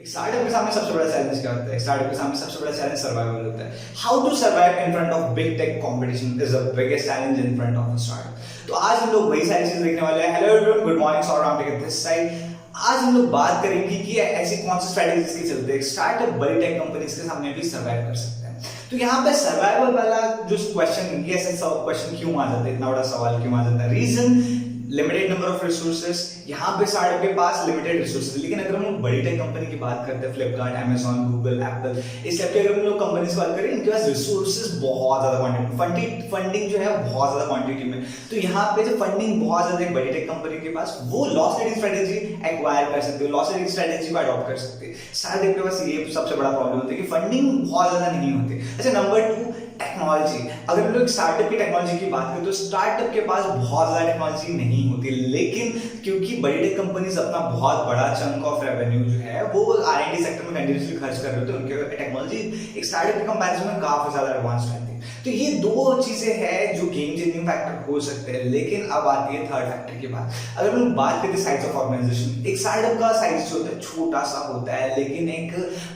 Startup के सामने सबसे बड़ा चैलेंज क्या होता है? स्टार्टअप के सामने सबसे बड़ा चैलेंज सर्वाइवल होता है। How to survive in front of big tech competition is the biggest challenge in front of a startup. तो आज हम लोग वही सारी चीजें देखने वाले हैं। Hello everyone, good morning, Saurabh tech this side. आज हम लोग बात करेंगे कि ऐसी कौन सी स्ट्रेटजीज के चलते स्टार्टअप बड़ी टेक कंपनीज के सामने भी सर्वाइव कर सकते हैं। तो यहाँ पे सर्वाइवल वाला जो क्वेश्चन, ये ऐसा क्वेश्चन क्यों आ जाता है, इतना बड़ा सवाल क्यों आ जाता है? Reason limited number of resources. यहाँ पे स्टार्टअप के पास लिमिटेड रिसोर्सेस, लेकिन अगर हम लोग बड़ी टेक कंपनी की बात करते हैं, फ्लिपकार्ट, अमेजॉन, गूगल, एप्पल, इस टाइप के अगर हम लोग कंपनी की बात करें, इनके पास रिसोर्सेस बहुत ज्यादा क्वांटिटी, फंडिंग जो है बहुत ज्यादा क्वांटिटी में। तो यहाँ पे जो फंडिंग बहुत ज्यादा बड़ी टेक कंपनी के पास, वो लॉस लीडिंग स्ट्रेटेजी एक्वायर कर सकते हो, लॉस लीडिंग स्ट्रेटेजी को अडॉप्ट कर सकते हैं। स्टार्टअप के पास ये सबसे बड़ा प्रॉब्लम होता है कि फंडिंग बहुत ज्यादा नहीं होती। अच्छा, नंबर 2, टेक्नोलॉजी। अगर हम लोग स्टार्टअप की टेक्नोलॉजी की बात करें तो स्टार्टअप के पास बहुत ज्यादा टेक्नोलॉजी नहीं होती, लेकिन क्योंकि बड़ी टेक कंपनीज अपना बहुत बड़ा चंक ऑफ रेवेन्यू जो है वो R&D सेक्टर में कंटिन्यूसली खर्च कर रहे होते हैं, उनके टेक्नोलॉजी एक स्टार्टअप के कंपैरिजन में काफी ज्यादा एडवांस रहती है। तो ये दो चीजें हैं जो गेम चेंजिंग फैक्टर हो सकते हैं। लेकिन अब आती है थर्ड फैक्टर की बात। अगर हम बात करते हैं साइज ऑफ ऑर्गेनाइजेशन, एक स्टार्टअप का साइज जो होता है छोटा सा होता है, लेकिन एक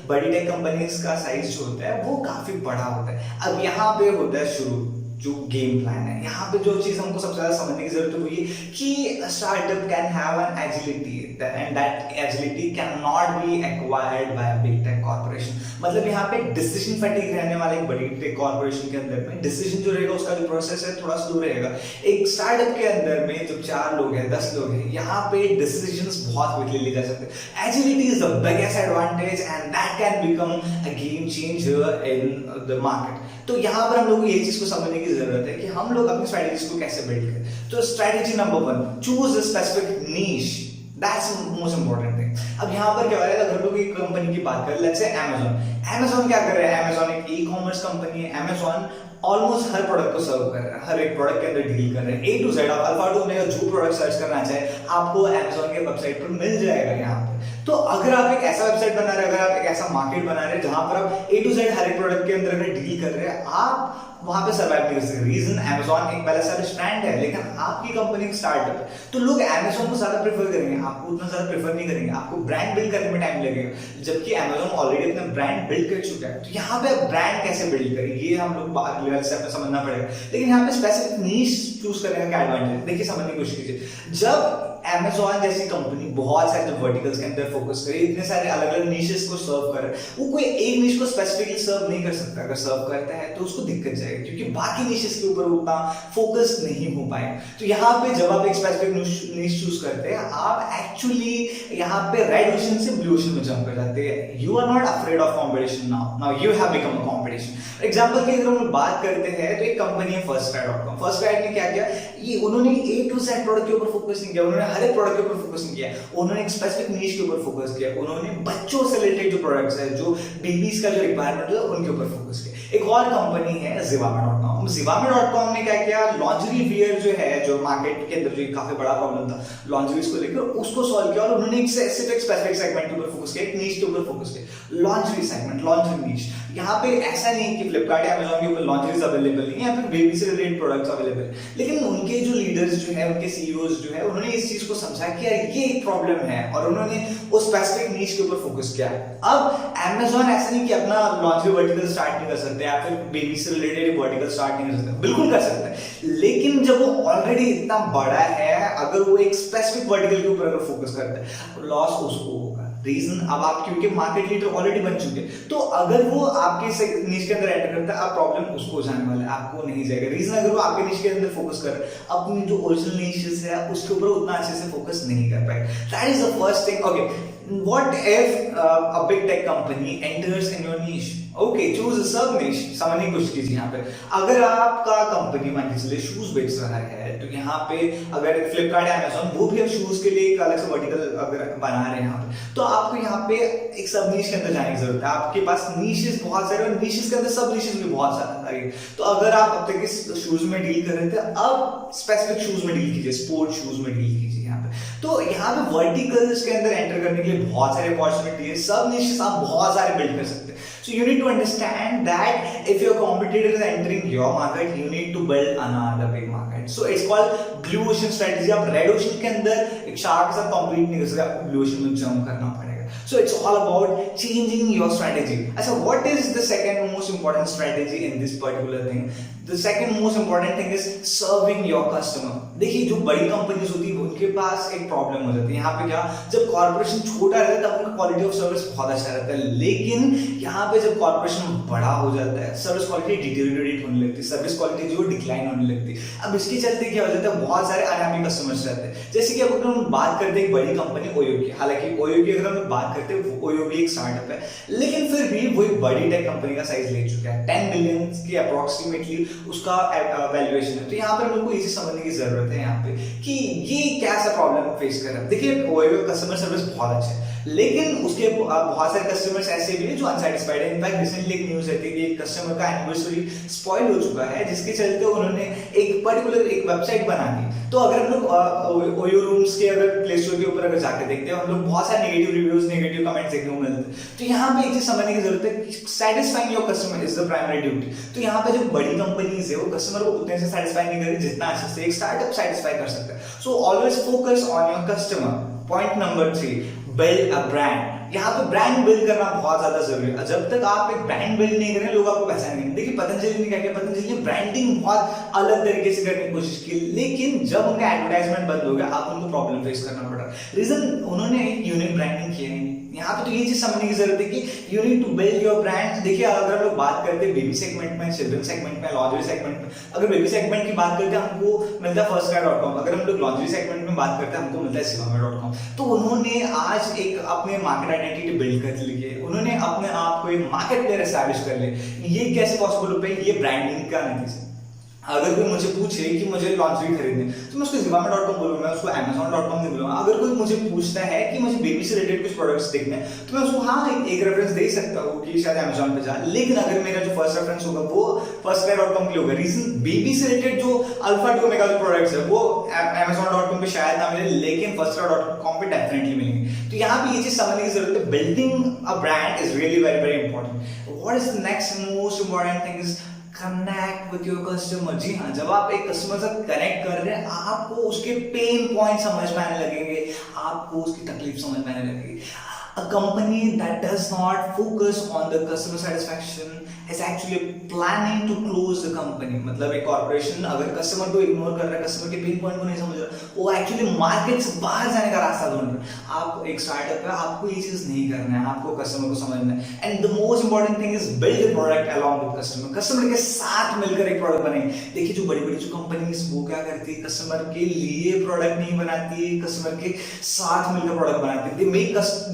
बड़ी टेक कंपनीज का साइज जो होता है वो काफी बड़ा होता है। अब यहाँ पे होता है शुरू जो गेम प्लान है। यहाँ पे जो चीज हमको सबसे ज्यादा समझने की जरूरत है वो ये कि startup can have an agility and that agility can not be acquired by a big tech corporation. मतलब यहाँ पे डिसीजन फटीग रहने वाले एक बड़ी टेक कॉर्पोरेशन के अंदर में डिसीजन जो रहेगा उसका जो प्रोसेस है थोड़ा स्लो रहेगा। एक स्टार्टअप के अंदर में जब 4 लोग हैं, 10 लोग हैं, यहाँ पे डिसीजंस बहुत क्विकली ले जा सकते हैं। Agility is the biggest advantage and that can become a game changer in the market. तो यहाँ पर हम लोग को ये चीज को समझने की जरूरत है कि हम लोग अपनी स्ट्रेटजीज को कैसे बिल्ड करें। तो strategy number 1, choose a specific niche, that's most important thing. अब यहाँ पर क्या हो रहा है, अगर लोग एक कंपनी की बात करें, लेट्स से अमेजॉन क्या कर रहा है? अमेजॉन एक ई कॉमर्स कंपनी है। अमेजॉन ऑलमोस्ट हर प्रोडक्ट को सर्व कर रहा है, हर एक प्रोडक्ट के अंदर डील कर रहे हैं, A to Z। आप अल्फा टू ओमेगा जो प्रोडक्ट सर्च करना चाहे आपको अमेजॉन के वेबसाइट पर मिल जाएगा यहाँ पे। तो अगर आप एक ऐसा वेबसाइट बना रहे हैं, अगर आप एक ऐसा मार्केट बना रहे हैं जहां पर आप A to Z हर एक प्रोडक्ट के अंदर अगर डील कर रहे हैं, आप वहां पे सर्वाइव नहीं कर सकते। रीजन, अमेजॉन एक पहले से ब्रांड है, लेकिन आपकी कंपनी एक स्टार्टअप है, तो लोग अमेजॉन को ज्यादा प्रेफर करेंगे, आपको उतना ज्यादा प्रेफर नहीं करेंगे। आपको ब्रांड बिल्ड करने में टाइम लगेगा, जबकि अमेजॉन ऑलरेडी अपना ब्रांड बिल्ड कर चुका है। तो यहाँ पे ब्रांड कैसे बिल्ड करें, ये हम लोग बात लेवल से समझना पड़ेगा। लेकिन यहाँ पे स्पेसिफिक नीश चूज करने का क्या एडवांटेज, देखिए समझने की कोशिश कीजिए। जब अमेजॉन जैसी कंपनी बहुत सारे वर्टिकल्स के अंदर फोकस करे, इतने सारे अलग अलग नीशेस को सर्व करे, वो कोई एक नीश को स्पेसिफिकली सर्व नहीं कर सकता। अगर सर्व करता है तो उसको दिक्कत जाएगी, क्योंकि बाकी नीशेस के ऊपर उतना फोकस नहीं हो पाए। तो यहाँ पे जब आप एक स्पेसिफिक नीश चूज करते हैं, आप एक्चुअली यहाँ पे रेड ओशन से ब्लू ओशन में जंप कर जाते हैं। You are not afraid of competition, now you have become a competition. Example की अगर हम बात करते हैं तो एक कंपनी है फर्स्टक्राई.com। फर्स्टक्राई ने क्या किया, ये उन्होंने A to Z प्रोडक्ट के ऊपर फोकस नहीं किया, उन्होंने हर एक प्रोडक्ट के ऊपर फोकस नहीं किया, उन्होंने एक स्पेसिफिक नीश के ऊपर फोकस किया, उन्होंने बच्चों से रिलेटेड जो प्रोडक्ट्स है, जो बेबीज का जो रिक्वायरमेंट है उनके ऊपर फोकस किया। एक और कंपनी है Zivame.com। Zivame.com ने क्या किया, लॉन्जरी वियर जो है, जो मार्केट के अंदर जो काफी बड़ा प्रॉब्लम था लॉन्जरीज को लेकर, उसको सॉल्व किया और उन्होंने एक स्पेसिफिक सेगमेंट के ऊपर फोकस किया, एक नीश के ऊपर फोकस किया, लॉन्जरी सेगमेंट, लॉन्जरी नीश। यहाँ पे ऐसा नहीं कि फ्लिपकार्ट या अमेजॉन के ऊपर लॉन्जरीज अवेलेबल नहीं है या फिर बेबी से रिलेटेड प्रोडक्ट्स अवेलेबल है, लेकिन उनके जो लीडर्स जो है, उनके सीईओज जो है, उन्होंने इस चीज को समझा कि यार ये एक प्रॉब्लम है और उन्होंने उस स्पेसिफिक नीश के ऊपर फोकस किया। अब अमेजॉन ऐसा नहीं कि अपना लॉन्जरी वर्टिकल स्टार्ट नहीं कर सकते या फिर बेबी से रिलेटेड वर्टिकल स्टार्ट नहीं कर सकते, बिल्कुल कर सकते हैं। लेकिन जब वो ऑलरेडी इतना बड़ा है, अगर वो एक स्पेसिफिक वर्टिकल के ऊपर अगर फोकस करता है, लॉस उसको होगा। रीजन, अब आप क्योंकि मार्केट लीडर ऑलरेडी बन चुके, तो अगर वो आपके नीश के अंदर एंटर करता है, अब प्रॉब्लम उसको जाने वाला है, आपको नहीं जाएगा। रीजन, अगर वो आपके नीश के अंदर फोकस कर, अपनी जो ओरिजिनल नीशेस है उसके ऊपर उतना अच्छे से फोकस नहीं कर पाए। That is the first thing. Okay, what if a big tech company enters in your niche? Okay, choose a sub niche। समझने की कोशिश कीजिए। यहाँ पे अगर आपका कंपनी मान के चलिए शूज बेच रहा है, तो यहाँ पे अगर फ्लिपकार्ट या अमेजॉन वो भी शूज के लिए एक अलग से वर्टिकल अगर बना रहे हैं यहाँ पे, तो आपको यहाँ पे एक सब नीश के अंदर जाने की जरूरत है। आपके पास नीशेस बहुत सारे और नीशेस के अंदर सब नीशेस भी बहुत सारे हैं। तो अगर आप अब तक इस शूज में डील कर रहे थे, अब स्पेसिफिक शूज में डील कीजिए, स्पोर्ट शूज में डील कीजिए यहाँ पे। तो यहाँ पे वर्टिकल्स के अंदर एंटर करने के लिए बहुत सारे अपॉर्चुनिटी है, सब नीशेस आप बहुत सारे बिल्ड कर सकते हैं। So you need to understand that if your competitor is entering your market, you need to build another big market. So it's called blue ocean strategy। आप रेड ओशन के अंदर एक शार्क के साथ कॉम्पीट नहीं कर सकते, आपको ब्लू ओशन में जंप करना पड़ेगा। So it's all about changing your strategy. अच्छा, what is the second most important strategy in this particular thing? The second most important thing is serving your customer. देखिए जो बड़ी कंपनीज होती है उनके पास एक प्रॉब्लम हो जाती है यहाँ पे क्या, जब कॉर्पोरेशन छोटा रहता है तब उनका क्वालिटी ऑफ सर्विस बहुत अच्छा रहता है, लेकिन यहाँ पे जब कॉर्पोरेशन बड़ा हो जाता है सर्विस क्वालिटी डिटेरियोरेट होने लगती है, सर्विस क्वालिटी जो डिक्लाइन होने लगती है। अब इसके चलते क्या हो जाता है, बहुत सारे अनहैप्पी कस्टमर्स रहते हैं। जैसे कि अगर हम बात करते हैं एक बड़ी कंपनी ओयो की, हालांकि ओयो की अगर हम बात करते हैं ओयो भी एक स्टार्टअप है, लेकिन फिर भी वो एक बड़ी टेक कंपनी का साइज ले चुका है, 10 बिलियन की अप्रोक्सीमेटली उसका वैल्यूएशन है। तो यहाँ पर मेरे को ये समझने की जरूरत है यहाँ पे कि ये कैसा प्रॉब्लम फेस कर रहा है। देखिए ओयो का कस्टमर सर्विस बहुत अच्छा है, लेकिन उसके बहुत सारे कस्टमर्स ऐसे भी हैं जो अनसैटिस्फाइड है। इनफैक्ट रिसेंटली एक न्यूज है कि एक कस्टमर का एनिवर्सरी स्पॉइल हो चुका है, जिसके चलते उन्होंने एक पर्टिकुलर एक वेबसाइट बना दी। तो अगर हम लोग ओयो रूम्स के अगर प्ले स्टोर के ऊपर अगर जाकर देखते हैं, हम लोग बहुत सारे नेगेटिव रिव्यूज, नेगेटिव कमेंट्स देखने को मिलते हैं। तो यहाँ पे एक चीज समझने की जरूरत है कि satisfying your customer is the primary duty. तो यहाँ पे जो बड़ी कंपनीज है वो कस्टमर को उतने से सेटिस्फाई नहीं करेगी जितना अच्छे से एक स्टार्टअप सेटिस्फाई कर सकता है। So always focus on your customer. Point number 3, build a brand. यहाँ पे ब्रांड बिल्ड करना बहुत ज्यादा जरूरी है। जब तक आप एक ब्रांड बिल्ड नहीं करें लोग आपको पहचानेंगे। देखिए पतंजलि ने क्या किया, पतंजलि ने ब्रांडिंग बहुत अलग तरीके से करने की कोशिश की, लेकिन जब उनका एडवर्टाइजमेंट बंद हो गया आप उनको प्रॉब्लम फेस करना पड़ा। रीजन, उन्होंने एक यूनिक ब्रांडिंग किया नहीं। यहाँ पे तो ये चीज समझने की जरूरत है कि you need to build your brand. देखिए अगर हम लोग बात करते हैं बेबी सेगमेंट में, चिल्ड्रन सेगमेंट में, लॉन्ड्री सेगमेंट में, अगर बेबी सेगमेंट की बात करते हैं हमको मिलता है firstcry.com, अगर हम लोग लॉन्ड्री सेगमेंट में बात करते हैं हमको मिलता है Sivame.com। तो उन्होंने आज एक अपने मार्केट आइडेंटिटी बिल्ड कर ली है, उन्होंने अपने आप को एक मार्केट प्लेयर एस्टैब्लिश कर लिया। ये कैसे पॉसिबल हो पाई? ये ब्रांडिंग का नतीजा। अगर कोई मुझे पूछे कि मुझे लॉन्ड्री खरीदनी तो मैं उसको Zivame.com बोलूंगा, मैं उसको Amazon.com नहीं बोलूंगा। अगर कोई मुझे पूछता है कि मुझे बेबी से रिलेटेड कुछ प्रोडक्ट्स देखने हैं तो मैं उसको हाँ एक रेफरेंस दे सकता हूँ कि शायद Amazon पे जा, लेकिन अगर मेरा जो फर्स्ट रेफरेंस होगा वो firstcry.com के लिए होगा। रीजन, बेबी से रिलेटेड जो अल्फा टू ओमेगा जो प्रोडक्ट्स है वो Amazon.com पे शायद ना मिले, लेकिन firstcry.com पे डेफिनेटली मिलेंगे। तो यहाँ पे ये चीज समझने की जरूरत है। Building a brand is really very very important. What is the next most important thing is connect with your customer. जी हाँ, जब आप एक कस्टमर से कनेक्ट कर रहे हैं आपको उसके पेन पॉइंट समझ में आने लगेंगे, आपको उसकी तकलीफ समझ में आने लगेगी। A company that does not focus on the customer satisfaction is actually planning to close the company। मतलब एक कॉर्पोरेशन अगर कस्टमर को इग्नोर कर रहा है, कस्टमर के पेन पॉइंट को नहीं समझ रहा, वो एक्चुअली मार्केट से बाहर जाने का रास्ता ढूंढ रहा है। आप एक स्टार्टअप है, आपको ये चीज नहीं करना है, आपको कस्टमर को समझना है। And the most important thing is build product along with customer. Customer के साथ मिलकर एक प्रोडक्ट बनाएंगे। देखिए जो बड़ी बड़ी जो कंपनीज वो क्या करती है, कस्टमर के लिए प्रोडक्ट नहीं बनाती, कस्टमर के साथ मिलकर प्रोडक्ट बनाती है।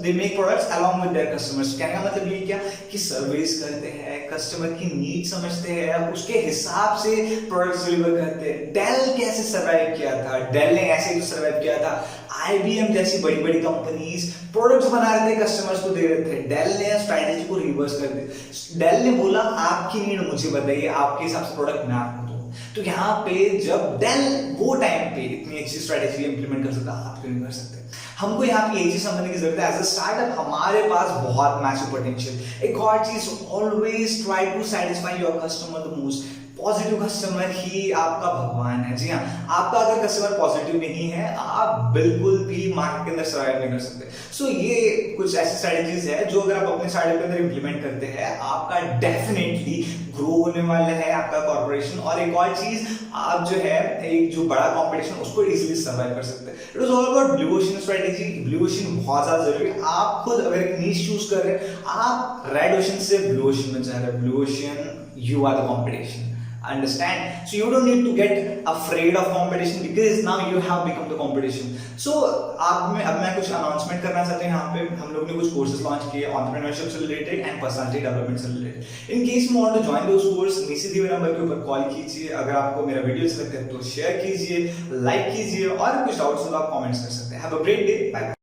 They make products along with their customers. कहने का मतलब ये क्या कि सर्विस करते हैं, कस्टमर की नीड समझते हैं, उसके हिसाब से प्रोडक्ट्स डिलीवर करते हैं। डेल कैसे सर्वाइव किया था, डेल ने ऐसे ही सर्वाइव किया था। IBM जैसी बड़ी बड़ी कंपनीज प्रोडक्ट्स बना रहे थे, कस्टमर्स को दे रहे थे। डेल ने स्ट्रेटेजी को रिवर्स कर दिया। डेल ने बोला आपकी नीड मुझे बताइए, आपके हिसाब से प्रोडक्ट मैं आपको दूं। तो यहाँ पे जब डेल वो टाइम पे इतनी अच्छी स्ट्रेटेजी इंप्लीमेंट कर सकता, आप क्यों नहीं कर सकते? हमको यहाँ पे ये चीज समझने की जरूरत है। एज अ स्टार्टअप हमारे पास बहुत मैसिव पोटेंशियल। एक और चीज, always try to satisfy your customer the most. Positive customer ही आपका भगवान है। जी हाँ, आपका अगर कस्टमर पॉजिटिव नहीं है आप बिल्कुल भी मार्केट के अंदर सर्वाइव नहीं कर सकते। सो ये कुछ ऐसी स्ट्रेटजीज है जो अगर आप अपने स्टार्टअप के अंदर इंप्लीमेंट करते हैं आपका डेफिनेटली ग्रो होने वाला है आपका कॉर्पोरेशन। और एक और चीज, आप जो है एक जो बड़ा कॉम्पिटिशन उसको इजीली सर्वाइव कर सकते हैं। It is all about blue ocean strategy. Blue ocean बहुत ज्यादा जरूरी है। आप खुद अगर एक नीश चूज कर रहे हैं, आप रेड ओशन से ब्लू ओशन में जा रहे हैं। Blue ocean, you are the competition. Understand? So you don't need to get afraid of competition because now you have become the competition. So अब मैं कुछ अनाउंसमेंट करना चाहते हैं। यहाँ पे हम लोग ने कुछ कोर्सेज लॉन्च किए एंटरप्रेन्योरशिप से रिलेटेड एंड पर्सनालिटी डेवलपमेंट से related. In case you want to join those course, नीचे दिए हुए नंबर के ऊपर कॉल कीजिए। अगर आपको मेरा वीडियो अच्छा लगता है तो शेयर कीजिए, लाइक कीजिए, और कुछ डाउट्स हो तो आप कमेंट्स कर सकते हैं। Have a great day, bye.